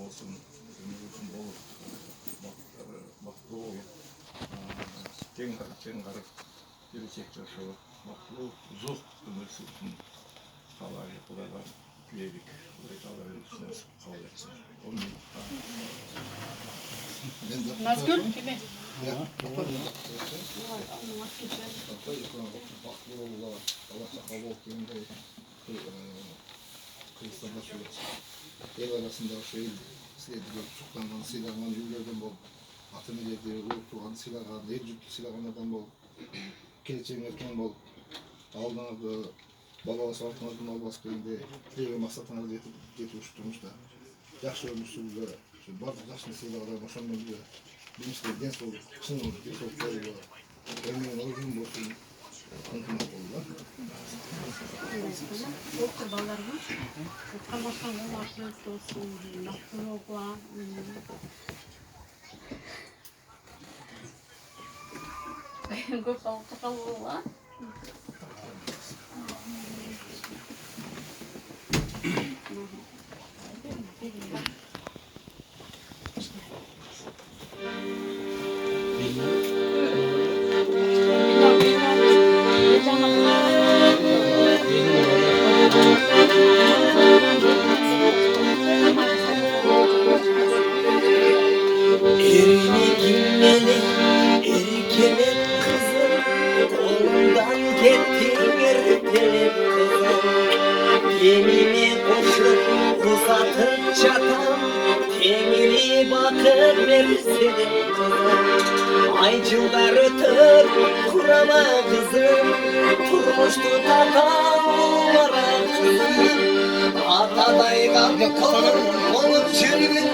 olsun, ömür uzun bolup, baktığı olup, keng karıp, gelecek yaşıyor, baktığı uzun ömür sürsün. Kalayı, Kuday'dan güledik, Kuday'dan üstüne kabul etsin. Onun için. Nazgül kimi? Ya, Kırgızistan'da şöyle el arasında şey silahlar tutuklangan silahlan yürürlerden bol atın ileride uğurtuğan silahlan el cüktü silahlardan bol geleceğin erken bol aldığında balabası altına al baskıyında tilege maksatına getip uçturmuş da yaxşı ömürsüz ve bazı yaşlı silahlar boşanmıyor bilinçli genç olur, çın olur, bir soğuklar olur ömrün uzun olsun konkumat olurlar. Doktor ballarımız. Doktor başkanı başkanı olsun. Doktor olan. Doktor olan. Erini giymeli erkenek kızım, kolundan gittin erkenek kızım. Gemimi koşup uzatıp çatam, temiri bakır versin kızım. Aycılar öter kurama kızım, turmuştu tatamlara kızım. Ataday kaldı kolum, olup çürgün.